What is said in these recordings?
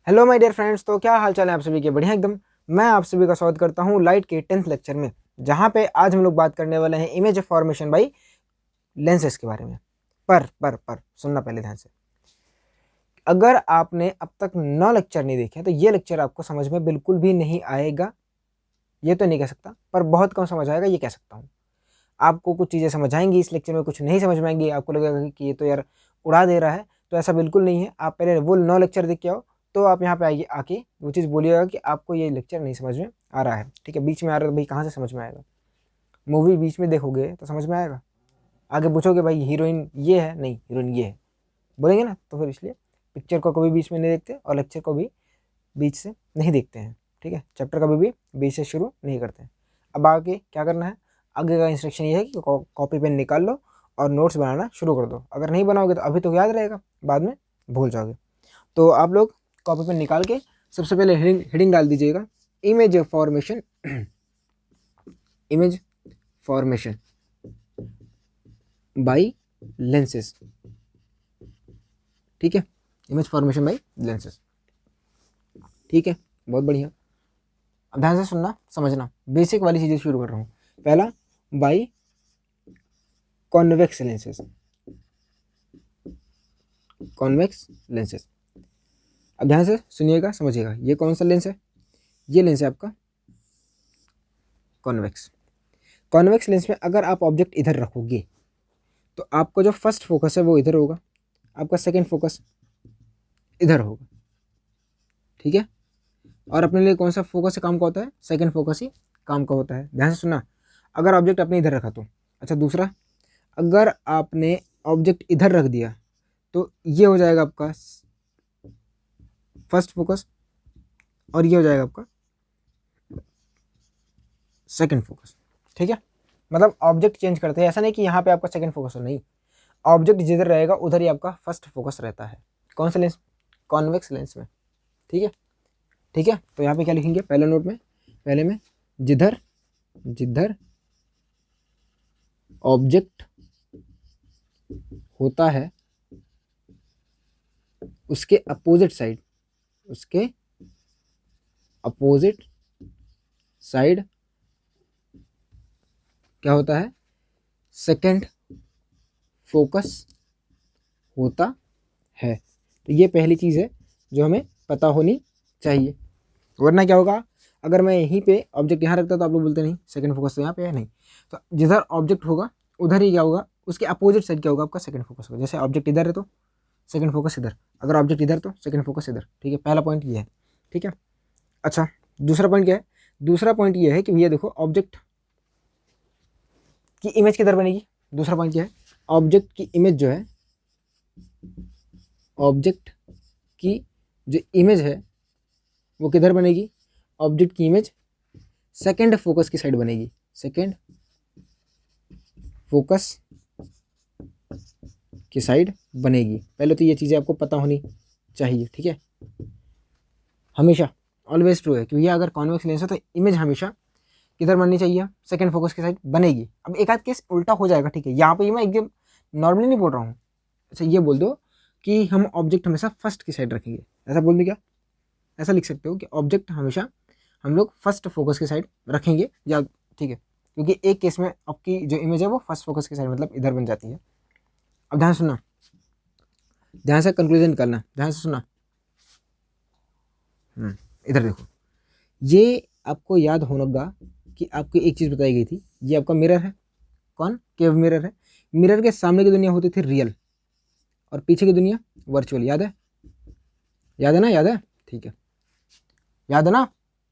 Hello my dear friends, तो क्या हाल चाल है आप सभी के? बढ़िया एकदम। मैं आप सभी का स्वागत करता हूं लाइट के 10th लेक्चर में, जहां पे आज हम लोग बात करने वाले हैं इमेज फॉर्मेशन बाई लेंसेज के बारे में। पर सुनना पहले ध्यान से। अगर आपने अब तक 9 लेक्चर नहीं देखे तो ये लेक्चर आपको समझ में बिल्कुल भी नहीं आएगा, ये तो नहीं कह सकता, पर बहुत कम समझ आएगा ये कह सकता हूँ। आपको कुछ चीज़ें समझ आएंगी इस लेक्चर में, कुछ नहीं समझ में आएंगी, आपको लगेगा कि ये तो यार उड़ा दे रहा है। तो ऐसा बिल्कुल नहीं है। आप पहले वो 9 लेक्चर देख के आओ, तो आप यहाँ पे आइए, आके वो चीज़ बोलिएगा कि आपको ये लेक्चर नहीं समझ में आ रहा है। ठीक है, बीच में आ रहा है तो भाई कहाँ से समझ में आएगा? मूवी बीच में देखोगे तो समझ में आएगा। आगे पूछोगे भाई हीरोइन ये है, नहीं हीरोइन ये है, बोलेंगे ना। तो फिर इसलिए पिक्चर को कभी बीच में नहीं देखते और लेक्चर को भी बीच से नहीं देखते हैं। ठीक है, चैप्टर कभी भी बीच से शुरू नहीं करते हैं। अब आगे क्या करना है? आगे का इंस्ट्रक्शन ये है कि कॉपी पेन निकाल लो और नोट्स बनाना शुरू कर दो। अगर नहीं बनाओगे तो अभी तो याद रहेगा, बाद में भूल जाओगे। तो आप लोग कॉपी पेन निकाल के सबसे पहले हेडिंग डाल दीजिएगा, image formation. Image formation by lenses. ठीक है, इमेज फॉर्मेशन बाई लेंसेज। ठीक है, बहुत बढ़िया। अब ध्यान से सुनना, समझना। बेसिक वाली चीज़ें शुरू कर रहा हूँ। पहला, by convex lenses. Convex lenses, अब ध्यान से सुनिएगा, समझिएगा। ये कौन सा लेंस है? ये लेंस है आपका कॉन्वेक्स। कॉन्वेक्स लेंस में अगर आप ऑब्जेक्ट इधर रखोगे तो आपका जो फर्स्ट फोकस है वो इधर होगा, आपका सेकंड फोकस इधर होगा। ठीक है, और अपने लिए कौन सा फोकस से काम का होता है? सेकंड फोकस ही काम का होता है। ध्यान से सुनना। अगर ऑब्जेक्ट आपने इधर रखा तो अच्छा। दूसरा, अगर आपने ऑब्जेक्ट इधर रख दिया तो ये हो जाएगा आपका फर्स्ट फोकस और ये हो जाएगा आपका सेकंड फोकस। ठीक है, मतलब ऑब्जेक्ट चेंज करते हैं। ऐसा नहीं कि यहाँ पे आपका सेकंड फोकस हो, नहीं। ऑब्जेक्ट जिधर रहेगा उधर ही आपका फर्स्ट फोकस रहता है। कौन सा लेंस? कॉन्वेक्स लेंस में। ठीक है, ठीक है। तो यहाँ पे क्या लिखेंगे पहले नोट में? पहले में जिधर जिधर ऑब्जेक्ट होता है उसके अपोजिट साइड, उसके अपोजिट साइड क्या होता है? सेकंड फोकस होता है। तो ये पहली चीज़ है जो हमें पता होनी चाहिए, वरना क्या होगा? अगर मैं यहीं पे ऑब्जेक्ट यहाँ रखता तो आप लोग बोलते नहीं सेकंड फोकस तो यहाँ पे है, नहीं। तो जिधर ऑब्जेक्ट होगा उधर ही क्या होगा? उसके अपोजिट साइड क्या होगा? आपका सेकंड फोकस होगा। जैसे ऑब्जेक्ट इधर है तो सेकंड फोकस इधर, अगर ऑब्जेक्ट इधर तो सेकंड फोकस इधर। ठीक है, पहला पॉइंट ये है। ठीक है, अच्छा। दूसरा पॉइंट क्या है? दूसरा पॉइंट ये है कि भैया देखो, ऑब्जेक्ट की इमेज किधर बनेगी? दूसरा पॉइंट क्या है? ऑब्जेक्ट की इमेज जो है, ऑब्जेक्ट की जो इमेज है वो किधर बनेगी? ऑब्जेक्ट की इमेज सेकंड फोकस की साइड बनेगी। सेकंड फोकस की साइड बनेगी। पहले तो ये चीज़ें आपको पता होनी चाहिए। ठीक है, हमेशा ऑलवेज ट्रू है कि भैया अगर कॉन्वेक्स लेंस है तो इमेज हमेशा किधर बननी चाहिए? सेकंड फोकस की साइड बनेगी। अब एक आध केस उल्टा हो जाएगा, ठीक है, यहाँ पे मैं एकदम नॉर्मली नहीं बोल रहा हूँ। अच्छा, ये बोल दो कि हम ऑब्जेक्ट हमेशा फर्स्ट की साइड रखेंगे, ऐसा बोल दे क्या? ऐसा लिख सकते हो कि ऑब्जेक्ट हमेशा हम लोग फर्स्ट फोकस की साइड रखेंगे, या ठीक है, क्योंकि एक केस में आपकी जो इमेज है वो फर्स्ट फोकस की साइड मतलब इधर बन जाती है। अब ध्यान सुनना, ध्यान से कंक्लूजन करना, ध्यान से सुनना। इधर देखो, ये आपको याद होगा कि आपको एक चीज़ बताई गई थी। ये आपका मिरर है, कौन? केव मिरर है। मिरर के सामने की दुनिया होती थी रियल और पीछे की दुनिया वर्चुअल। याद है? याद है ना? याद है? ठीक है, याद है ना?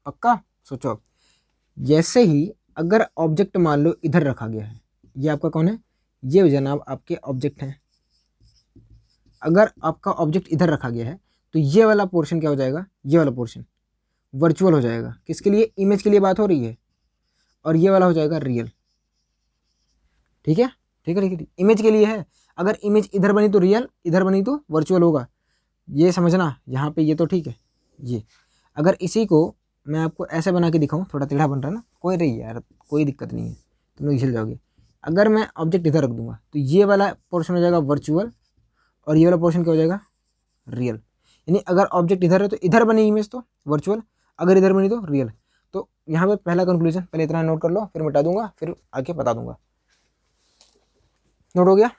पक्का? सोचो अब। जैसे ही अगर ऑब्जेक्ट मान लो इधर रखा गया है, ये आपका कौन है? ये जनाब आपके ऑब्जेक्ट हैं। अगर आपका ऑब्जेक्ट इधर रखा गया है तो ये वाला पोर्शन क्या हो जाएगा? ये वाला पोर्शन वर्चुअल हो जाएगा। किसके लिए? इमेज के लिए बात हो रही है, और ये वाला हो जाएगा रियल। ठीक है, ठीक है, ठीक है, इमेज के लिए है। अगर इमेज इधर बनी तो रियल, इधर बनी तो वर्चुअल होगा। ये समझना यहाँ पे, ये तो ठीक है। ये अगर इसी को मैं आपको ऐसे बना के दिखाऊं, थोड़ा टेढ़ा बन रहा है ना, कोई रही यार, कोई दिक्कत नहीं है, तुम लोग हिल जाओगे। अगर मैं ऑब्जेक्ट इधर रख दूंगा तो ये वाला पोर्शन हो जाएगा वर्चुअल और ये वाला पोर्शन क्या हो जाएगा? रियल। यानी अगर ऑब्जेक्ट इधर है तो इधर बनी इमेज तो वर्चुअल, अगर इधर बनी तो रियल। तो यहाँ पे पहला कंक्लूजन, पहले इतना नोट कर लो, फिर मिटा दूंगा, फिर आगे बता दूंगा। नोट हो गया?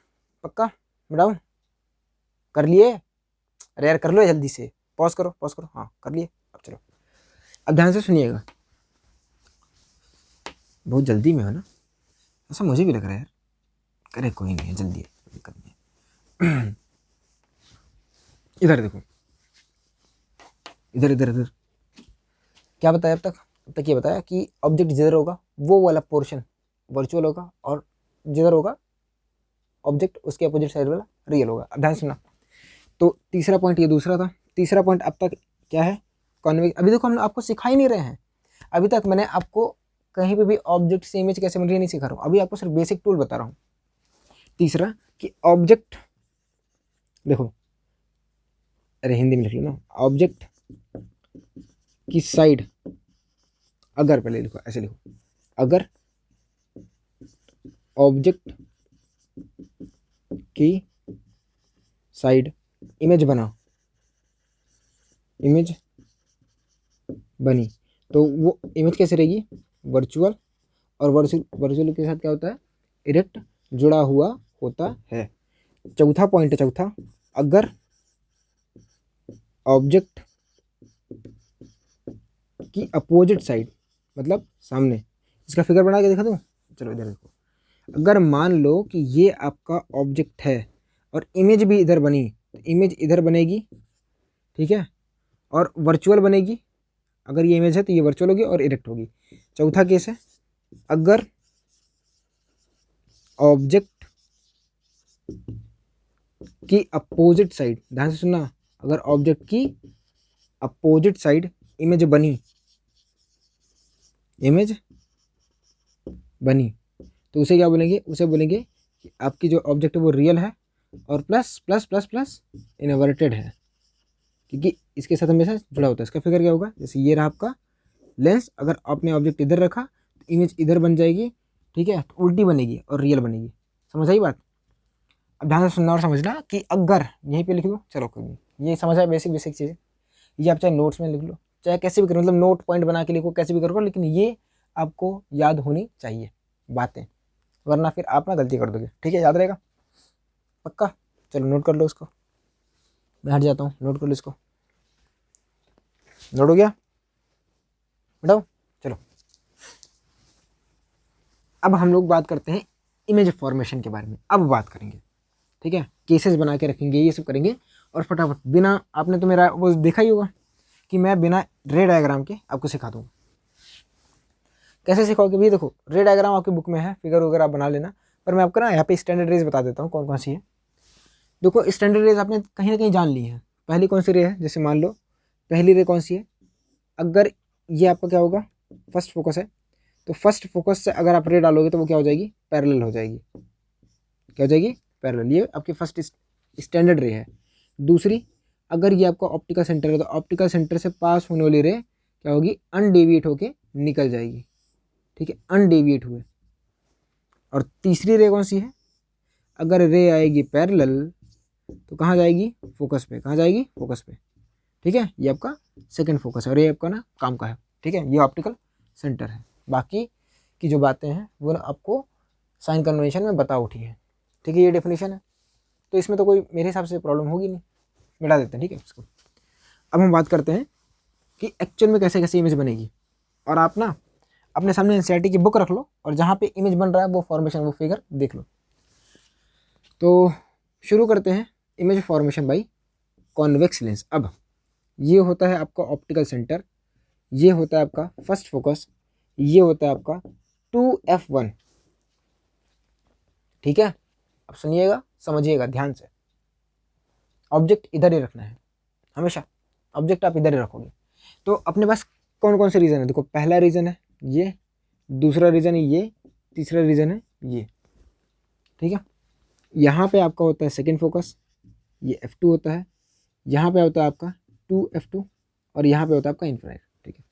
पक्का? मिटाऊं? कर लिए? अरे यार कर लो जल्दी से, पॉज करो पॉज करो, हाँ कर लिए। अब चलो, अब ध्यान से सुनिएगा, बहुत जल्दी में हो ना, ऐसा मुझे भी लग रहा है यार। करे कोई नहीं है, जल्दी है, दिक्कत नहीं है। इधर देखो, इधर इधर इधर, क्या बताया अब तक? अब तक ये बताया कि ऑब्जेक्ट जिधर होगा वो वाला पोर्शन वर्चुअल होगा, और जिधर होगा ऑब्जेक्ट उसके अपोजिट साइड वाला रियल होगा। अब ध्यान सुनना, तो तीसरा पॉइंट ये दूसरा था। तीसरा पॉइंट अब तक क्या है? कॉन्वेक्स। अभी देखो हम आपको सिखा ही नहीं रहे हैं, अभी तक मैंने आपको कहीं पे भी ऑब्जेक्ट से इमेज कैसे बन रही है नहीं सिखा रहा हूँ, अभी आपको सिर्फ बेसिक टूल बता रहा हूँ। तीसरा कि ऑब्जेक्ट, देखो अरे हिंदी में लिख लो ना, ऑब्जेक्ट की साइड, अगर पहले लिखो ऐसे लिखो, अगर ऑब्जेक्ट की साइड इमेज बना, इमेज बनी, तो वो इमेज कैसे रहेगी? वर्चुअल, और वर्चुअल के साथ क्या होता है? इरेक्ट जुड़ा हुआ होता है। चौथा पॉइंट है, चौथा, अगर ऑब्जेक्ट की अपोजिट साइड, मतलब सामने, इसका फिगर बना के दिखा दूँ? चलो इधर देखो, अगर मान लो कि ये आपका ऑब्जेक्ट है और इमेज भी इधर बनी, तो इमेज इधर बनेगी, ठीक है, और वर्चुअल बनेगी। अगर ये इमेज है तो ये वर्चुअल होगी और इरेक्ट होगी। चौथा केस है, अगर ऑब्जेक्ट की अपोजिट साइड, ध्यान से सुनना, अगर ऑब्जेक्ट की अपोजिट साइड इमेज बनी, इमेज बनी, तो उसे क्या बोलेंगे? उसे बोलेंगे कि आपकी जो ऑब्जेक्ट है वो रियल है, और plus plus plus plus inverted है, क्योंकि इसके साथ हमेशा जुड़ा होता है। इसका फिगर क्या होगा? जैसे ये रहा आपका लेंस, अगर आपने ऑब्जेक्ट इधर रखा तो इमेज इधर बन जाएगी, ठीक है, तो उल्टी बनेगी और रियल बनेगी। समझ आई बात? अब ध्यान से सुनना और समझना कि अगर, यहीं पे लिख दो, चलो कोई नहीं, ये समझ आया, बेसिक बेसिक चीज़ें। ये आप चाहे नोट्स में लिख लो, चाहे कैसे भी करो, मतलब नोट पॉइंट बना के लिखो, कैसे भी करो, लेकिन ये आपको याद होनी चाहिए बातें, वरना फिर आप ना गलती कर दोगे। ठीक है, याद रहेगा? पक्का? चलो नोट कर लो उसको, मैं हट जाता हूँ, नोट कर लो इसको। नोट हो गया? बताओ। चलो, अब हम लोग बात करते हैं इमेज फॉर्मेशन के बारे में, अब बात करेंगे, ठीक है, केसेस बना के रखेंगे, ये सब करेंगे। और फटाफट, बिना, आपने तो मेरा वो देखा ही होगा कि मैं बिना रे डायग्राम के आपको सिखा दूँगा। कैसे सिखाओगे भी? देखो रे डायग्राम आपकी बुक में है, फिगर वगैरह आप बना लेना, पर मैं आपको ना यहाँ पे स्टैंडर्ड रेज बता देता हूँ कौन कौन सी है। देखो स्टैंडर्ड रेज आपने कहीं ना कहीं जान ली है। पहली कौन सी रे है? जैसे मान लो पहली रे कौन सी है? अगर ये आपका क्या होगा? फर्स्ट फोकस है, तो फर्स्ट फोकस से अगर आप रे डालोगे तो वो क्या हो जाएगी? पैरेलल हो जाएगी। क्या हो जाएगी? पैरेलल। ये आपकी फर्स्ट स्टैंडर्ड रे है। दूसरी, अगर ये आपका ऑप्टिकल सेंटर है तो ऑप्टिकल सेंटर से पास होने वाली रे क्या होगी? अनडेविएट होके निकल जाएगी, ठीक है, अनडेविएट हुए। और तीसरी रे कौन सी है? अगर रे आएगी पैरेलल तो कहाँ जाएगी? फोकस पे। कहाँ जाएगी? फोकस पे, ठीक है, ये आपका सेकंड फोकस है, और ये आपका ना काम का है, ठीक है, ये ऑप्टिकल सेंटर है। बाकी की जो बातें हैं वो ना आपको साइन कन्वेंशन में बता उठी है, ठीक है, ये डेफिनेशन है, तो इसमें तो कोई मेरे हिसाब से प्रॉब्लम होगी नहीं, मिटा देते हैं, ठीक है इसको। अब हम बात करते हैं कि एक्चुअल में कैसे कैसे इमेज बनेगी। और आप ना अपने सामने एनसीईआरटी की बुक रख लो, और जहाँ पे इमेज बन रहा है वो फॉर्मेशन, वो फिगर देख लो। तो शुरू करते हैं image formation by convex lens. अब ये होता है आपका ऑप्टिकल सेंटर, ये होता है आपका फर्स्ट फोकस, ये होता है आपका 2f1, ठीक है। अब सुनिएगा, समझिएगा ध्यान से, ऑब्जेक्ट इधर ही रखना है हमेशा, ऑब्जेक्ट आप इधर ही रखोगे। तो अपने पास कौन कौन से रीज़न है? देखो पहला रीज़न है ये, दूसरा रीज़न है ये, तीसरा रीज़न है ये, ठीक है। यहाँ पे आपका होता है सेकेंड फोकस, ये f2 होता है, यहाँ पे होता है आपका 2f2, और यहाँ पे होता है आपका इन्फिनिट, ठीक है।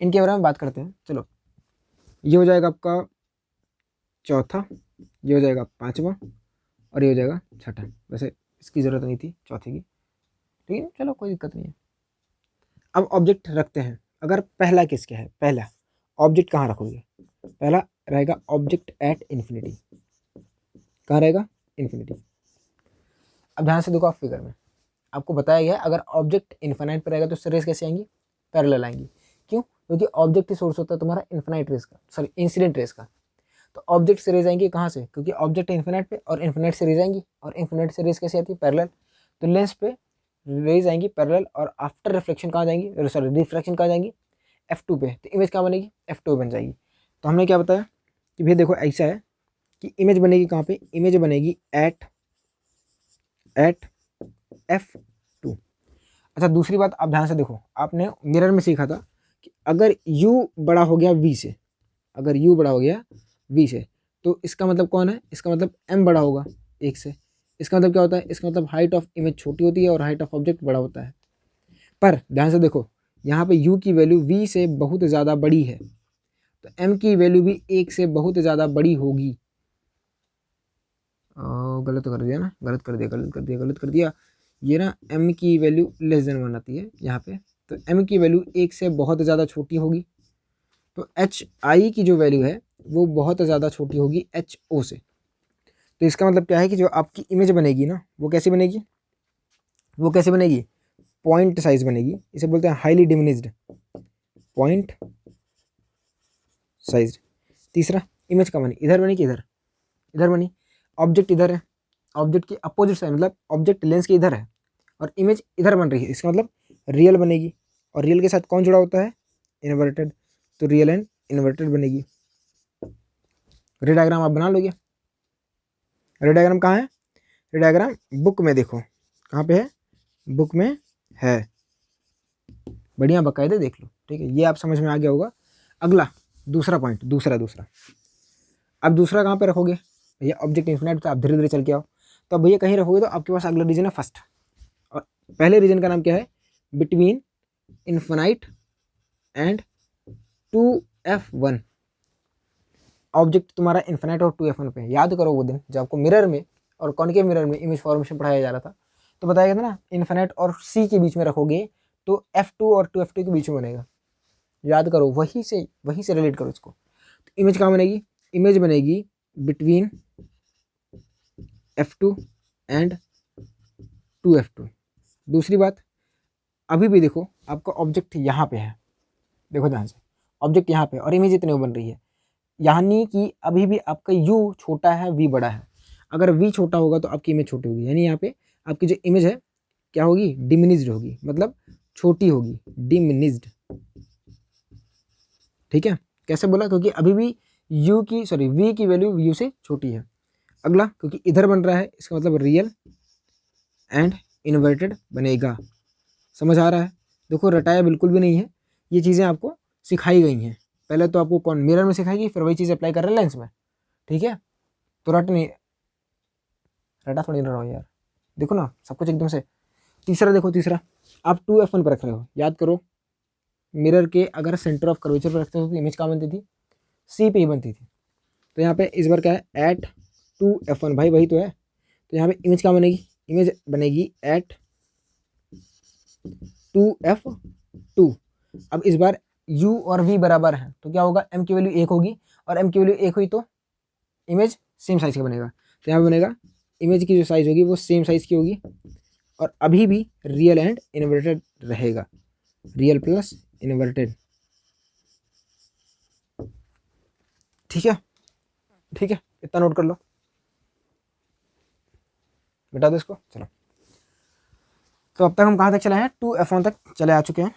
इनके बारे में बात करते हैं। चलो, ये हो जाएगा आपका चौथा, ये हो जाएगा पांचवा, और ये हो जाएगा छठा। वैसे इसकी ज़रूरत नहीं थी चौथे की, ठीक है, चलो कोई दिक्कत नहीं है। अब ऑब्जेक्ट रखते हैं। अगर पहला केस क्या है, पहला ऑब्जेक्ट कहाँ रखोगे, पहला रहेगा ऑब्जेक्ट एट इन्फिनिटी। कहाँ रहेगा, इन्फिनिटी। अब ध्यान से देखो, आप फिगर में आपको बताया गया है अगर ऑब्जेक्ट इन्फिनाइट पर रहेगा तो उससे रेस कैसे आएंगी, पैरेलल आएंगी। क्यों, क्योंकि ऑब्जेक्ट ही सोर्स होता है तुम्हारा इन्फिनाइट रेस का, सॉरी इंसिडेंट रेस का। तो ऑब्जेक्ट से रेज आएंगी कहाँ से, क्योंकि ऑब्जेक्ट इन्फिनाइट पे, और इन्फिनाइट से रेज आएंगी, और इन्फिनाइट से रेज कैसे आती है, पैरेलल। तो लेंस पे रेज आएंगी पैरेलल, और आफ्टर रिफ्लेक्शन कहाँ जाएंगी, सॉरी रिफ्लेक्शन कहाँ जाएंगी, F2 पे। तो इमेज कहाँ बनेगी, F2 बन जाएगी। तो हमने क्या बताया कि भैया देखो ऐसा है कि इमेज बनेगी कहाँ पे, इमेज बनेगी एट F2। अच्छा, दूसरी बात आप ध्यान से देखो, आपने मिरर में सीखा था कि अगर U बड़ा हो गया V से, अगर U बड़ा हो गया V से, तो इसका मतलब कौन है, इसका मतलब M बड़ा होगा 1 से। इसका मतलब क्या होता है, इसका मतलब हाइट ऑफ इमेज छोटी होती है और हाइट ऑफ ऑब्जेक्ट बड़ा होता है। पर ध्यान से देखो, यहाँ पे U की वैल्यू V से बहुत ज़्यादा बड़ी है, तो M की वैल्यू भी 1 से बहुत ज़्यादा बड़ी होगी। गलत कर दिया ना, गलत कर दिया। ये ना M की वैल्यू लेस देन 1 आती है यहाँ पे, तो M की वैल्यू 1 से बहुत ज़्यादा छोटी होगी। तो HI की जो वैल्यू है वो बहुत ज़्यादा छोटी होगी HO से। तो इसका मतलब क्या है कि जो आपकी इमेज बनेगी ना, वो कैसे बनेगी, वो कैसे बनेगी, पॉइंट साइज बनेगी। इसे बोलते हैं हाईली डिमिनिज्ड पॉइंट साइज। तीसरा, इमेज का बनी इधर बनी कि इधर, इधर बनी। ऑब्जेक्ट इधर है, ऑब्जेक्ट की अपोजिट साइड, मतलब ऑब्जेक्ट लेंस के इधर है और इमेज इधर बन रही है, इसका मतलब रियल बनेगी। और रियल के साथ कौन जुड़ा होता है, इन्वर्टेड। तो रियल एंड इन्वर्टेड बनेगी। रे डायग्राम आप बना लोगे। रे डायग्राम कहाँ है, रे डायग्राम बुक में देखो, कहाँ पे है, बुक में है, बढ़िया बाकायदे देख लो। ठीक है, ये आप समझ में आ गया होगा। अगला दूसरा पॉइंट, दूसरा अब दूसरा कहाँ पे रखोगे भैया, ऑब्जेक्ट इन्फिनाइट, तो आप धीरे धीरे चल के आओ। तो अब भैया कहीं रखोगे तो आपके पास अगला रीजन है फर्स्ट, और पहले रीजन का नाम क्या है, between infinite and 2F1। Object तुम्हारा इन्फिनाइट और 2F1 पे। याद करो वो दिन जब आपको मिरर में और कॉनकेव मिरर में इमेज फॉर्मेशन पढ़ाया जा रहा था, तो बताया गया था ना, इन्फिनाइट और C के बीच में रखोगे तो F2 और 2F2 के बीच में बनेगा। याद करो, वहीं से रिलेट करो इसको। तो इमेज कहाँ बनेगी, इमेज बनेगी बिटवीन F2 एंड 2F2। दूसरी बात, अभी भी देखो आपका ऑब्जेक्ट यहाँ पे है, देखो ध्यान से, ऑब्जेक्ट यहाँ पे और इमेज इतने बन रही है, यानी कि अभी भी आपका U छोटा है, V बड़ा है। अगर V छोटा होगा तो आपकी इमेज छोटी होगी, यानी यहाँ पे आपकी जो इमेज है क्या होगी, डिमिनिज्ड होगी, मतलब छोटी होगी, डिमिनिज्ड। ठीक है, कैसे बोला, क्योंकि अभी भी V की वैल्यू U से छोटी है। अगला, क्योंकि इधर बन रहा है, इसका मतलब रियल एंड इन्वर्टेड बनेगा। समझ आ रहा है, देखो रटाया बिल्कुल भी नहीं है, ये चीज़ें आपको सिखाई गई हैं। पहले तो आपको कौन मिरर में सिखाएगी, फिर वही चीज़ अप्लाई कर रहे हैं लेंस में। ठीक है, तो रटा थोड़ी ना रहो यार, देखो ना सब कुछ एकदम से। तीसरा देखो, तीसरा आप 2F1 पर रख रहे हो। याद करो, मिरर के अगर सेंटर ऑफ कर्वेचर पर रखते हो तो इमेज कहाँ बनती थी, C पे ही बनती थी। तो यहाँ पे इस बार क्या है, एट 2F1, भाई वही तो है। तो यहाँ पे इमेज कहाँ बनेगी, इमेज बनेगी एट 2F2। अब इस बार U और V बराबर हैं, तो क्या होगा, M की वैल्यू 1 होगी, और M की वैल्यू 1 हुई तो इमेज सेम साइज का बनेगा। तो यहाँ पे बनेगा, इमेज की जो साइज होगी वो सेम साइज की होगी, और अभी भी रियल एंड इन्वर्टेड रहेगा, रियल प्लस इन्वर्टेड। ठीक है, ठीक है, इतना नोट कर लो, मिटा दो इसको। चलो, तो अब तक हम कहाँ तक चले हैं, 2F1 तक चले आ चुके हैं।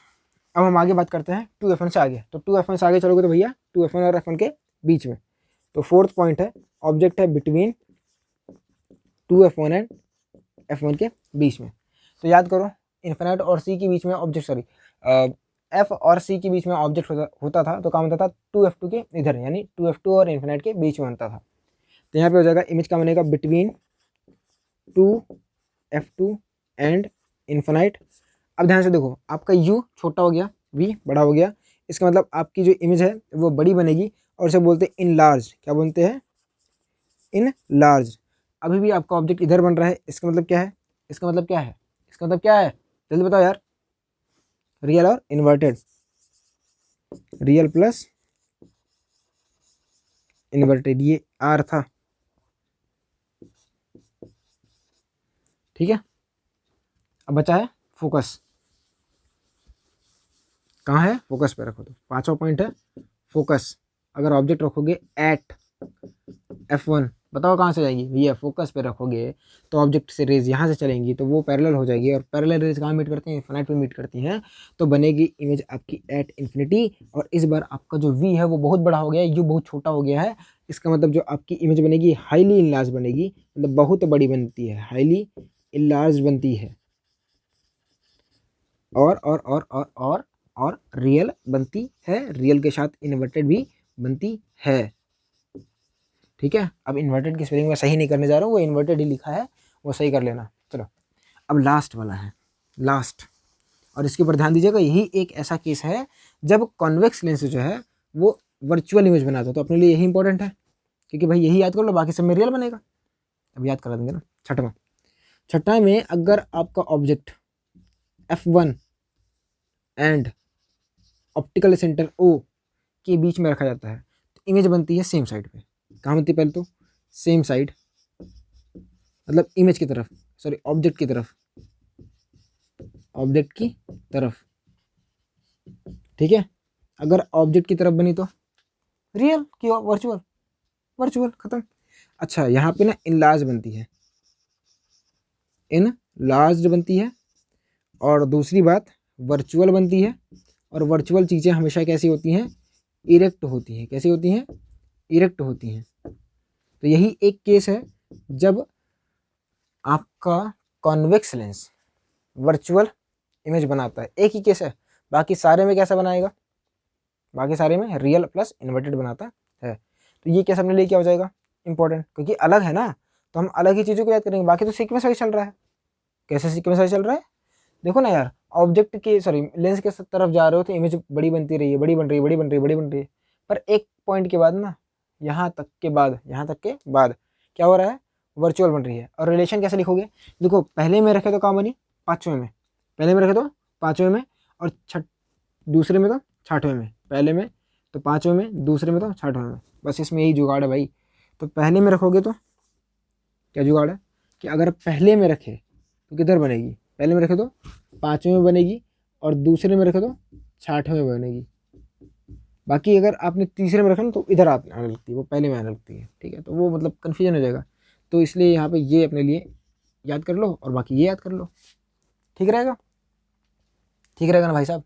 अब हम आगे बात करते हैं 2F1 से आगे। तो 2F1 से आगे चलोगे तो भैया 2F1 और F1 के बीच में। तो फोर्थ पॉइंट है, ऑब्जेक्ट है बिटवीन 2F1 एंड F1 के बीच में। तो याद करो, इन्फिनाइट और C के बीच में ऑब्जेक्ट, सॉरी F और C के बीच में ऑब्जेक्ट होता था, तो काम होता था 2F2 के इधर, यानी 2F2 और इन्फिनाइट के बीच में बनता था। तो यहाँ पे हो जाएगा, इमेज का बनेगा बिटवीन 2F2 एंड इन्फिनाइट। अब ध्यान से देखो, आपका U छोटा हो गया, V बड़ा हो गया, इसका मतलब आपकी जो इमेज है वो बड़ी बनेगी, और इसे बोलते हैं इन लार्ज। क्या बोलते हैं, इन लार्ज। अभी भी आपका ऑब्जेक्ट इधर बन रहा है, इसका मतलब क्या है, इसका मतलब क्या है, इसका मतलब क्या है, जल्दी बताओ यार, रियल और इन्वर्टेड, रियल प्लस इन्वर्टेड, ये आर था, ठीक है। अब बचा है फोकस, कहाँ है, फोकस पे रखो, तो पांचवा पॉइंट है फोकस। अगर ऑब्जेक्ट रखोगे एट F1, बताओ कहाँ से जाएगी भैया, फोकस पे रखोगे तो ऑब्जेक्ट से रेज यहाँ से चलेंगी तो वो पैरेलल हो जाएगी, और पैरेलल रेज कहाँ मीट करती हैं, इन्फिनिट पे मीट करती हैं, तो बनेगी इमेज आपकी एट इन्फिनिटी। और इस बार आपका जो V है वो बहुत बड़ा हो गया है, U बहुत छोटा हो गया है, इसका मतलब जो आपकी इमेज बनेगी हाईली इनलार्ज बनेगी, मतलब बहुत बड़ी बनती है, हाईली इनलार्ज बनती है, और रियल बनती है, रियल के साथ इन्वर्टेड भी बनती है, ठीक है। अब इन्वर्टेड की स्पेलिंग मैं सही नहीं करने जा रहा हूँ, वो इन्वर्टेड ही लिखा है, वो सही कर लेना। चलो अब लास्ट वाला है, लास्ट, और इसके ऊपर ध्यान दीजिएगा, यही एक ऐसा केस है जब कॉन्वेक्स लेंस जो है वो वर्चुअल इमेज बनाता है, तो अपने लिए यही इंपॉर्टेंट है, क्योंकि भाई यही याद कर लो, बाकी सब में रियल बनेगा। अब याद करा देंगे ना। छठवां में अगर आपका object F1 and optical centre O के बीच में रखा जाता है तो इमेज बनती है सेम साइड पे। कहाँ बनती है, पहले तो सेम साइड, मतलब इमेज की तरफ, सॉरी ऑब्जेक्ट की तरफ, ऑब्जेक्ट की तरफ, ठीक है। अगर ऑब्जेक्ट की तरफ बनी तो रियल की वर्चुअल, वर्चुअल खत्म। अच्छा यहाँ पे ना इनलार्ज बनती है, इनलार्ज बनती है, और दूसरी बात वर्चुअल बनती है, और वर्चुअल चीज़ें हमेशा कैसी होती हैं, इरेक्ट होती हैं, कैसी होती हैं, इरेक्ट होती हैं। तो यही एक केस है जब आपका कॉन्वेक्स लेंस वर्चुअल इमेज बनाता है, एक ही केस है, बाकी सारे में कैसा बनाएगा, बाकी सारे में रियल प्लस इन्वर्टेड बनाता है। तो ये केस अपने लिए क्या हो जाएगा, इंपॉर्टेंट, क्योंकि अलग है ना, तो हम अलग ही चीज़ों को याद करेंगे, बाकी तो सीक्वेंस वाइज चल रहा है। कैसे सीक्वेंस वाइज चल रहा है, देखो ना यार, ऑब्जेक्ट के सॉरी लेंस के तरफ जा रहे हो तो इमेज बड़ी बनती रही है, बड़ी बन रही है, बड़ी बन रही है, बड़ी बन रही है, पर एक पॉइंट के बाद ना, यहाँ तक के बाद क्या हो रहा है, वर्चुअल बन रही है। और रिलेशन कैसे लिखोगे, देखो पहले में रखे तो कहाँ बनी, पाँचवें में, पहले में रखे तो पाँचवें में, और दूसरे में तो छठवें में, पहले में तो पाँचवें में, दूसरे में तो छठवें में, बस इसमें यही जुगाड़ है भाई। तो पहले में रखोगे तो क्या जुगाड़ है कि अगर पहले में रखे तो किधर बनेगी, पहले में रखे तो पाँचवें में बनेगी, और दूसरे में रखे तो छठवें में बनेगी। बाकी अगर आपने तीसरे में रखा ना तो इधर आने लगती है, वो पहले में आने लगती है, ठीक है। तो वो मतलब कन्फ्यूजन हो जाएगा, तो इसलिए यहाँ पे ये अपने लिए याद कर लो, और बाकी ये याद कर लो, ठीक रहेगा, ठीक रहेगा ना भाई साहब,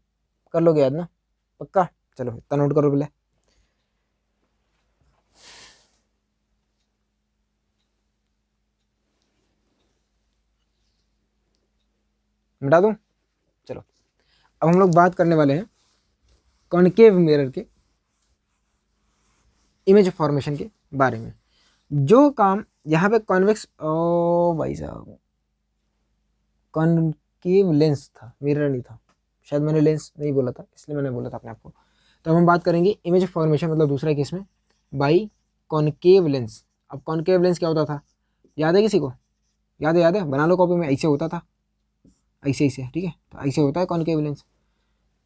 कर लोगे याद ना, पक्का। चलो इतना नोट करो पहले, मिटा दूँ। चलो अब हम लोग बात करने वाले हैं कॉनकेव मिरर के इमेज फॉर्मेशन के बारे में। जो काम यहाँ पे कॉन्वेक्स, ओ भाई साहब कॉनकेव लेंस था, मिरर नहीं था, शायद मैंने लेंस नहीं बोला था, इसलिए मैंने बोला था अपने आप को। तो अब हम बात करेंगे इमेज फॉर्मेशन, मतलब दूसरा केस में बाई कॉनकेव लेंस। अब कॉनकेव लेंस क्या होता था, याद है किसी को, याद है, बना लो कॉपी में, ऐसे होता था, ऐसे ऐसे, ठीक है। तो ऐसे होता है कॉनकेव लेंस,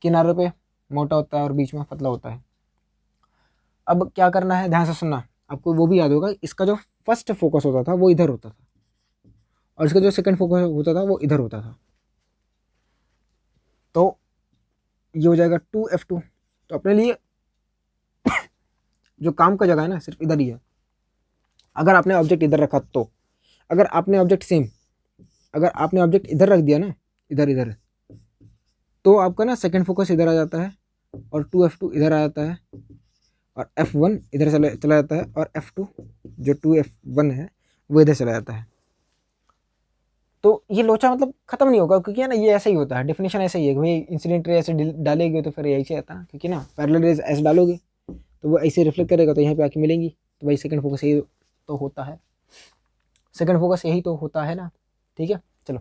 किनारों पे मोटा होता है और बीच में पतला होता है। अब क्या करना है, ध्यान से सुनना, आपको वो भी याद होगा, इसका जो फर्स्ट फोकस होता था वो इधर होता था, और इसका जो सेकंड फोकस होता था वो इधर होता था। तो ये हो जाएगा 2F2। तो अपने लिए जो काम का जगह है ना सिर्फ इधर ही है। अगर आपने ऑब्जेक्ट इधर रखा तो, अगर आपने ऑब्जेक्ट सेम, अगर आपने ऑब्जेक्ट इधर रख दिया ना, इधर इधर, तो आपका ना सेकंड फोकस इधर आ जाता है, और 2F2 इधर आ जाता है, और F1 इधर चला जाता है, और F2 जो 2F1 है वो इधर चला जाता है। तो ये लोचा मतलब खत्म नहीं होगा, क्योंकि है ना ये ऐसा ही होता है, डेफिनेशन ऐसा ही है कि भाई इंसिडेंट रे ऐसे डालेगी तो फिर ऐसे आता है, क्योंकि ना पैरेलल रेज ऐसे डालोगे तो वो ऐसे रिफ्लेक्ट करेगा, तो यहाँ पे आके मिलेंगी, तो भाई सेकंड फोकस यही तो होता है, सेकंड फोकस यही तो होता है ना, ठीक है। चलो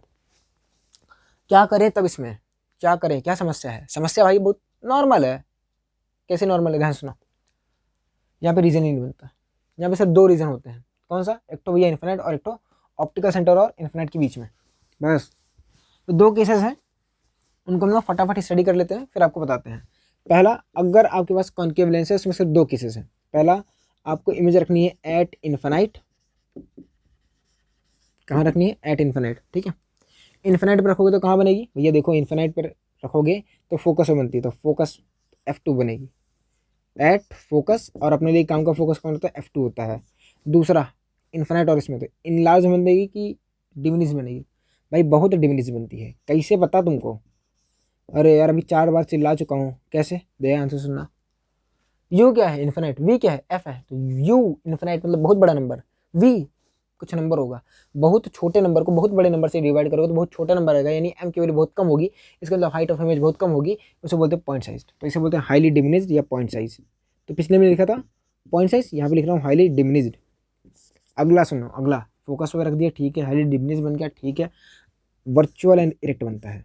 क्या करें तब, इसमें क्या करें, क्या समस्या है, समस्या भाई बहुत नॉर्मल है। कैसे नॉर्मल है, ध्यान सुना, यहाँ पे रीजन ही नहीं बनता, यहाँ पे सिर्फ दो रीजन होते हैं, कौन सा, एक तो भैया इन्फिनिट, और एक तो ऑप्टिकल सेंटर और इन्फिनिट के बीच में, बस। तो दो केसेस हैं, उनको हम लोग फटाफट स्टडी कर लेते हैं, फिर आपको बताते हैं। पहला, अगर आपके पास कॉन्केव लेंस है, उसमें सिर्फ दो केसेस हैं। पहला, आपको इमेज रखनी है एट इन्फिनाइट। कहाँ रखनी है? एट इन्फिनाइट, ठीक है। इन्फिनाइट पर रखोगे तो कहाँ बनेगी भैया? देखो, इन्फिनाइट पर रखोगे तो फोकस में बनती है, तो फोकस F2 बनेगी, एट फोकस। और अपने लिए काम का फोकस कौन होता है? F2 होता है। दूसरा, इन्फिनाइट और इसमें तो इनलार्ज बनेगी कि डिमिनिश बनेगी? भाई बहुत डिमिनिश बनती है। कैसे पता तुमको? अरे यार, अभी 4 बार चिल्ला चुका हूँ। कैसे? दे आंसर सुनना। यू क्या है? इन्फिनाइट। वी क्या है? एफ है। तो यू इन्फिनाइट मतलब बहुत बड़ा नंबर, वी कुछ नंबर होगा। बहुत छोटे नंबर को बहुत बड़े नंबर से डिवाइड करोगे तो बहुत छोटा नंबर आएगा, यानी एम की वैल्यू बहुत कम होगी। इसका मतलब हाइट ऑफ इमेज बहुत कम होगी, उसे बोलते हैं पॉइंट साइज। तो इसे बोलते हैं हाईली डिमिनिश्ड या पॉइंट साइज। तो पिछले में लिखा था पॉइंट साइज, यहाँ पे लिख रहा हूँ हाईली डिमिनिश्ड। अगला सुनो, अगला फोकस पर रख दिया, ठीक है। हाईली डिमिनिश्ड बन गया, ठीक है। वर्चुअल एंड इरेक्ट बनता है,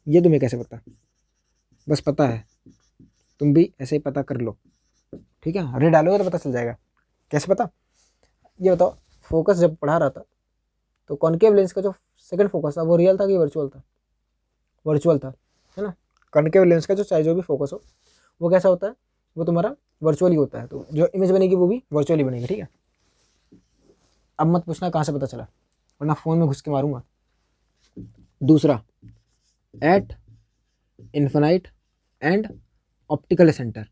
ये तुम्हें कैसे पता? बस पता है, तुम भी ऐसे ही पता कर लो, ठीक है। अरे डालोगे तो पता चल जाएगा। कैसे पता? ये बताओ, फोकस जब पढ़ा रहा था तो कॉनकेव लेंस का जो सेकंड फोकस था वो रियल था कि वर्चुअल था? वर्चुअल था, है ना। कॉनकेव लेंस का जो चाहे जो भी फोकस हो वो कैसा होता है? वो तुम्हारा वर्चुअली होता है। तो जो इमेज बनेगी वो भी वर्चुअली बनेगी, ठीक है। अब मत पूछना कहाँ से पता चला, वरना फ़ोन में घुस के मारूंगा। दूसरा, at infinite and optical centre,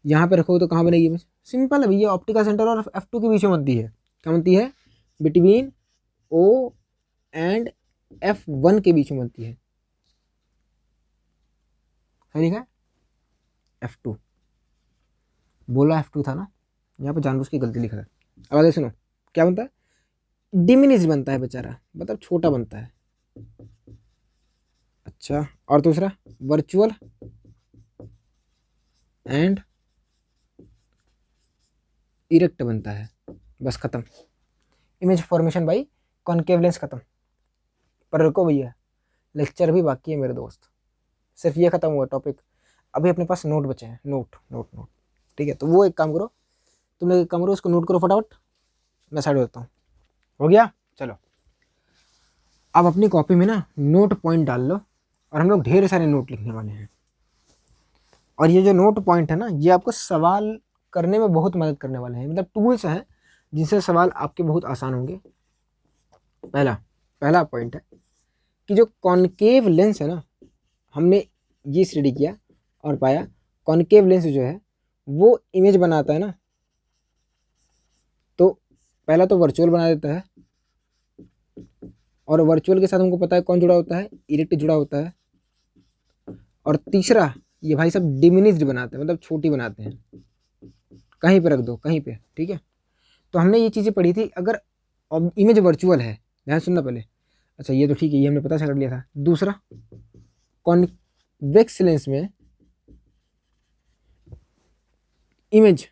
यहाँ पे रखोगे तो कहाँ बनेगी इमेज? सिंपल है भैया, ऑप्टिकल सेंटर और F2 के बीच में बनती है। क्या बनती है? बिटवीन O एंड F1 के बीच में बनती है। सही लिखा है? F2 बोला, F2 था ना, यहाँ पे जानबूझ के गलती लिखा है। अब आगे सुनो, क्या बनता है? डिमिनिश बनता है बेचारा, मतलब छोटा बनता है। अच्छा, और दूसरा वर्चुअल एंड इरेक्ट बनता है। बस खत्म, image formation by concave lens खत्म। पर रुको भैया, लेक्चर भी बाकी है मेरे दोस्त, सिर्फ ये खत्म हुआ टॉपिक। अभी अपने पास नोट बचे हैं, नोट नोट नोट, ठीक है। तो वो एक काम करो, तुम लोग एक काम करो, उसको नोट करो फटाफट, मैं साइड होता हूँ। हो गया? चलो, अब अपनी कॉपी में ना नोट पॉइंट डाल लो, और हम लोग ढेर सारे नोट लिखने वाले हैं। और ये जो नोट पॉइंट है ना, ये आपको सवाल करने में बहुत मदद करने वाले हैं, मतलब टूल्स हैं जिनसे सवाल आपके बहुत आसान होंगे। पहला पॉइंट है कि जो कॉनकेव लेंस है ना, हमने ये स्टडी किया और पाया कॉनकेव लेंस जो है वो इमेज बनाता है ना, तो पहला तो वर्चुअल बना देता है, और वर्चुअल के साथ हमको पता है कौन जुड़ा होता है? इरेक्ट जुड़ा होता है। और तीसरा, ये भाई सब डिमिनिश्ड बनाते हैं, मतलब छोटी बनाते हैं। कहीं पे रख दो, कहीं पे, ठीक है। तो हमने ये चीज़ें पढ़ी थी। अगर इमेज वर्चुअल है, ध्यान सुनना पहले। अच्छा, ये तो ठीक है, ये हमने पता कर लिया था। दूसरा, कॉन्वेक्स लेंस में इमेज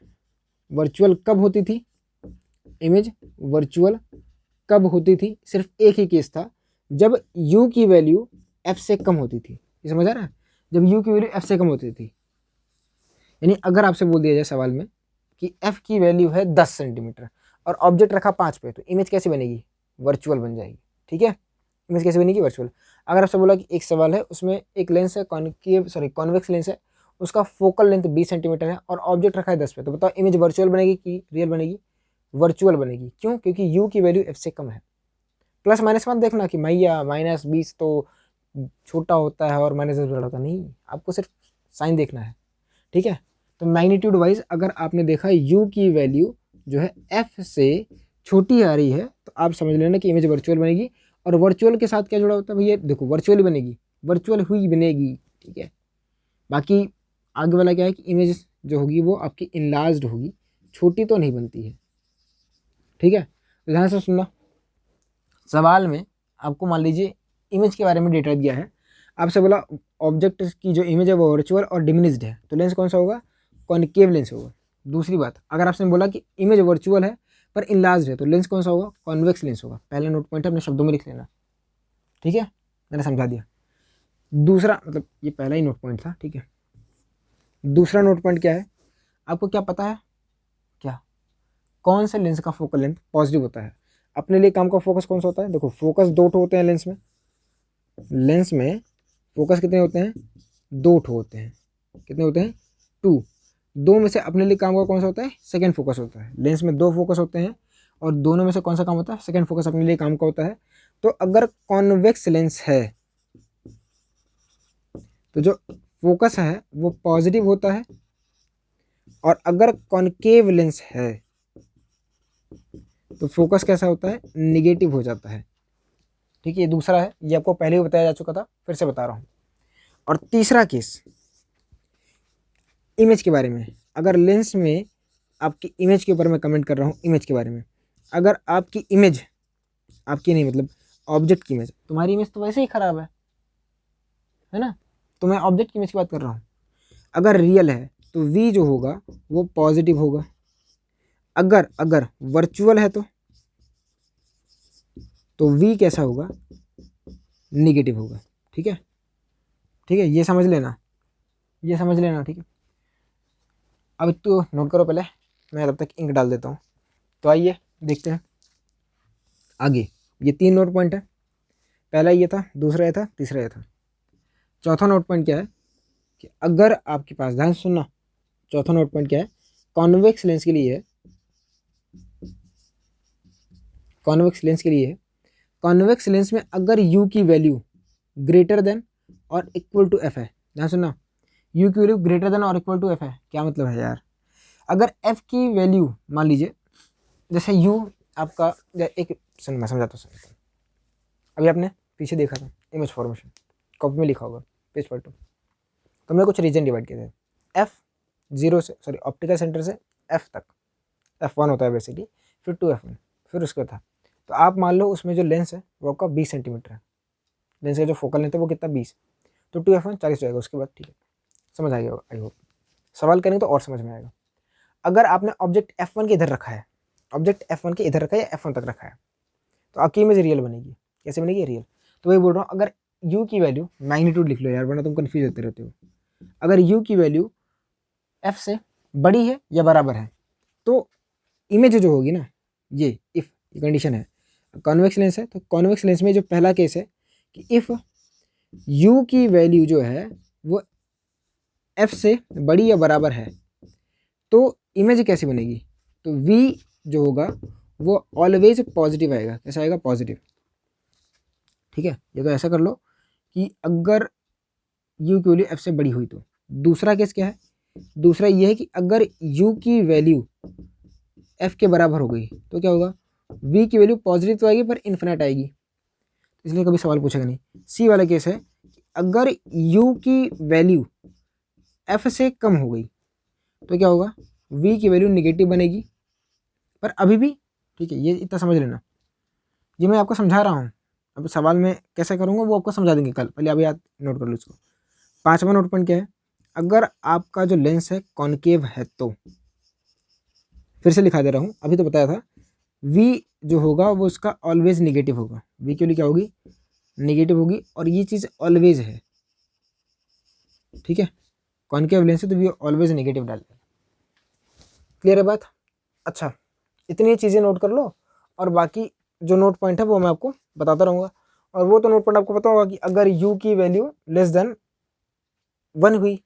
वर्चुअल कब होती थी? इमेज वर्चुअल कब होती थी? सिर्फ एक ही केस था, जब u की वैल्यू f से कम होती थी। ये समझ आ रहा है? जब u की वैल्यू f से कम होती थी, यानी अगर आपसे बोल दिया जाए सवाल में कि f की वैल्यू है 10 सेंटीमीटर और ऑब्जेक्ट रखा 5 पे, तो इमेज कैसे बनेगी? वर्चुअल बन जाएगी, ठीक है। इमेज कैसे बनेगी? वर्चुअल। अगर आपसे बोला कि एक सवाल है, उसमें एक लेंस है कॉन्वेक्स लेंस है, उसका फोकल लेंथ 20 सेंटीमीटर है और ऑब्जेक्ट रखा है 10 पे, तो बताओ इमेज वर्चुअल बनेगी कि रियल बनेगी? वर्चुअल बनेगी। क्यों? क्योंकि u की वैल्यू f से कम है। प्लस माइनस मत देखना कि भैया -20 तो छोटा होता है और -10 बड़ा होता है, नहीं, आपको सिर्फ साइन देखना है, ठीक है। तो मैग्नीट्यूड वाइज अगर आपने देखा u की वैल्यू जो है f से छोटी आ रही है, तो आप समझ लेना कि इमेज वर्चुअल बनेगी। और वर्चुअल के साथ क्या जुड़ा होता है भैया? देखो, वर्चुअल बनेगी, वर्चुअल हुई बनेगी, ठीक है। बाकी आगे वाला क्या है कि इमेज जो होगी वो आपकी इनलार्ज्ड होगी, छोटी तो नहीं बनती है, ठीक है। ध्यान से सुनना, सवाल में आपको मान लीजिए इमेज के बारे में डेटा दिया है, आपसे बोला ऑब्जेक्ट की जो इमेज है वो वर्चुअल और डिमिनिश्ड है, तो लेंस कौन सा होगा? कॉनकेव लेंस होगा। दूसरी बात, अगर आपसे बोला कि इमेज वर्चुअल है पर इनलार्ज्ड है, तो लेंस कौन सा होगा? कॉन्वेक्स लेंस होगा। पहला नोट पॉइंट अपने शब्दों में लिख लेना, ठीक है, मैंने समझा दिया। दूसरा, मतलब ये पहला ही नोट पॉइंट था, ठीक है। दूसरा नोट पॉइंट क्या है? आपको क्या पता है? क्या? कौन से लेंस का फोकल लेंथ पॉजिटिव होता है? अपने लिए काम का फोकस कौन सा होता है? देखो, फोकस दो होते हैं लेंस में फोकस कितने होते हैं, 2 ठो होते हैं। कितने होते हैं, 2। 2 में से अपने लिए काम का कौन सा होता है, सेकंड फोकस होता है। लेंस में 2 फोकस होते हैं और दोनों में से कौन सा काम होता है, सेकंड फोकस अपने लिए काम का होता है। तो अगर कॉन्वेक्स लेंस है तो जो फोकस है वो पॉजिटिव होता है, और अगर कॉनकेव लेंस है तो फोकस कैसा होता है, निगेटिव हो जाता है। ठीक है, ये दूसरा है, ये आपको पहले भी बताया जा चुका था, फिर से बता रहा हूँ। और तीसरा केस इमेज के बारे में। अगर लेंस में आपकी इमेज के ऊपर मैं कमेंट कर रहा हूँ, इमेज के बारे में, अगर आपकी इमेज, आपकी नहीं मतलब ऑब्जेक्ट की इमेज, तुम्हारी इमेज तो वैसे ही खराब है ना, तो मैं ऑब्जेक्ट की इमेज की बात कर रहा हूँ। अगर रियल है तो वी जो होगा वो पॉजिटिव होगा, अगर वर्चुअल है तो वी कैसा होगा, निगेटिव होगा। ठीक है, ठीक है, ये समझ लेना, ये समझ लेना। ठीक है, अब तो नोट करो पहले, मैं तब तक इंक डाल देता हूँ। तो आइए देखते हैं आगे। ये 3 नोट पॉइंट है, पहला ये था, दूसरा ये था, तीसरा ये था। चौथा नोट पॉइंट क्या है कि अगर आपके पास, ध्यान से सुनना, चौथा नोट पॉइंट क्या है, कॉन्वेक्स लेंस के लिए है, कॉन्वेक्स लेंस के लिए है, कॉन्वेक्स लेंस में अगर u की वैल्यू ग्रेटर देन और इक्वल टू f है, ध्यान सुनना, u की वैल्यू ग्रेटर देन और इक्वल टू f है, क्या मतलब है यार, अगर f की वैल्यू मान लीजिए, जैसे u आपका, एक सुन मैं समझाता हूँ। अभी आपने पीछे देखा था इमेज फॉर्मेशन, कॉपी में लिखा होगा, पेज पर 2, तो हमने कुछ रीजन डिवाइड किए थे, F0 से, सॉरी ऑप्टिकल सेंटर से F तक, F1 होता है बेसिकली, फिर 2F1, फिर उसके था। तो आप मान लो उसमें जो लेंस है वो आपका 20 सेंटीमीटर है, लेंस का जो फोकल लेंथ है वो कितना, 20, तो 2F1 40 हो जाएगा उसके बाद। ठीक है, समझ आ गया आई होप, सवाल करेंगे तो और समझ में आएगा। अगर आपने ऑब्जेक्ट F1 के इधर रखा है, ऑब्जेक्ट F1 के इधर रखा है या F1 तक रखा है, तो आपकी इमेज रियल बनेगी। कैसे बनेगी, रियल। तो वही बोल रहा हूँ, अगर u की वैल्यू, मैग्नीट्यूड लिख लो यार वरना तुम कंफ्यूज होते रहते हो, अगर u की वैल्यू f से बड़ी है या बराबर है तो इमेज जो होगी ना, ये इफ ये कंडीशन है, कॉन्वेक्स लेंस है तो कॉन्वेक्स लेंस में जो पहला केस है कि इफ u की वैल्यू जो है वो f से बड़ी या बराबर है तो इमेज कैसी बनेगी, तो v जो होगा वो ऑलवेज पॉजिटिव आएगा। कैसा आएगा, पॉजिटिव। ठीक है, ये तो ऐसा कर लो कि अगर u की वैल्यू f से बड़ी हुई तो। दूसरा केस क्या है, दूसरा ये है कि अगर u की वैल्यू f के बराबर हो गई तो क्या होगा, v की वैल्यू पॉजिटिव तो आएगी पर इन्फिनिट आएगी, इसलिए कभी सवाल पूछेगा नहीं। सी वाला केस है कि अगर u की वैल्यू f से कम हो गई तो क्या होगा, v की वैल्यू निगेटिव बनेगी पर अभी भी। ठीक है, ये इतना समझ लेना, ये मैं आपको समझा रहा हूँ, अब सवाल में कैसे करूँगा वो आपको समझा देंगे कल, पहले अभी याद नोट कर लो इसको। 5वां नोट पॉइंट क्या है, अगर आपका जो लेंस है कॉनकेव है तो, फिर से लिखा दे रहा हूँ, अभी तो बताया था, v जो होगा वो उसका ऑलवेज निगेटिव होगा, v की वैल्यू क्या होगी, निगेटिव होगी, और ये चीज़ ऑलवेज है। ठीक है, कॉनकेव लेंस है तो v ऑलवेज निगेटिव डाल देगा। क्लियर है बात। अच्छा, इतनी चीज़ें नोट कर लो, और बाकी जो नोट पॉइंट है वो मैं आपको बताता रहूँगा। और वो तो नोट पॉइंट आपको पता होगा कि अगर u की वैल्यू लेस देन 1 हुई,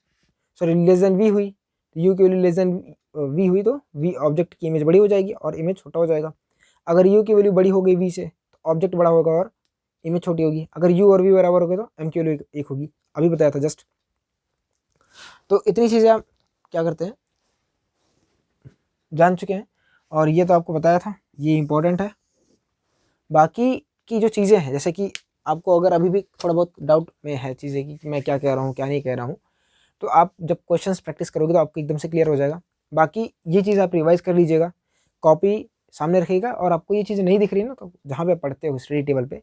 सॉरी लेस देन v हुई, तो u की वैल्यू लेस देन v हुई तो v ऑब्जेक्ट की इमेज बड़ी हो जाएगी और इमेज छोटा हो जाएगा। अगर u की वैल्यू बड़ी हो गई v से तो ऑब्जेक्ट बड़ा होगा और इमेज छोटी होगी। अगर u और v बराबर हो गए तो m की वैल्यू 1 होगी, अभी बताया था जस्ट। तो इतनी चीज़ें आप क्या करते हैं, जान चुके हैं, और ये तो आपको बताया था, ये इंपॉर्टेंट है। बाकी की जो चीज़ें हैं, जैसे कि आपको अगर अभी भी थोड़ा बहुत डाउट में है चीज़ें कि मैं क्या कह रहा हूँ क्या नहीं कह रहा हूँ, तो आप जब क्वेश्चंस प्रैक्टिस करोगे तो आपको एकदम से क्लियर हो जाएगा। बाकी ये चीज़ आप रिवाइज कर लीजिएगा, कॉपी सामने रखिएगा, और आपको ये चीज़ नहीं दिख रही है ना, तो जहाँ पे आप पढ़ते हो स्टडी टेबल पे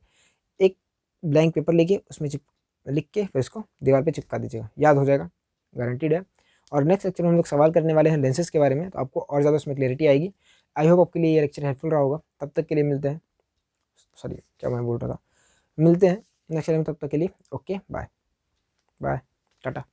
एक ब्लैंक पेपर लेके उसमें लिख के फिर इसको दीवार पे चिपका दीजिएगा, याद हो जाएगा, गारंटीड है। और नेक्स्ट लेक्चर में हम लोग सवाल करने वाले हैं लेंसेज के बारे में, तो आपको और ज़्यादा उसमें क्लैरिटी आएगी। आई होप आपके लिए ये लेक्चर हेल्पफुल रहा होगा। तब तक के लिए मिलते हैं, सॉरी क्या मैं बोल रहा था, मिलते हैं नेक्स्ट टाइम, तब तक के लिए ओके बाय बाय टाटा।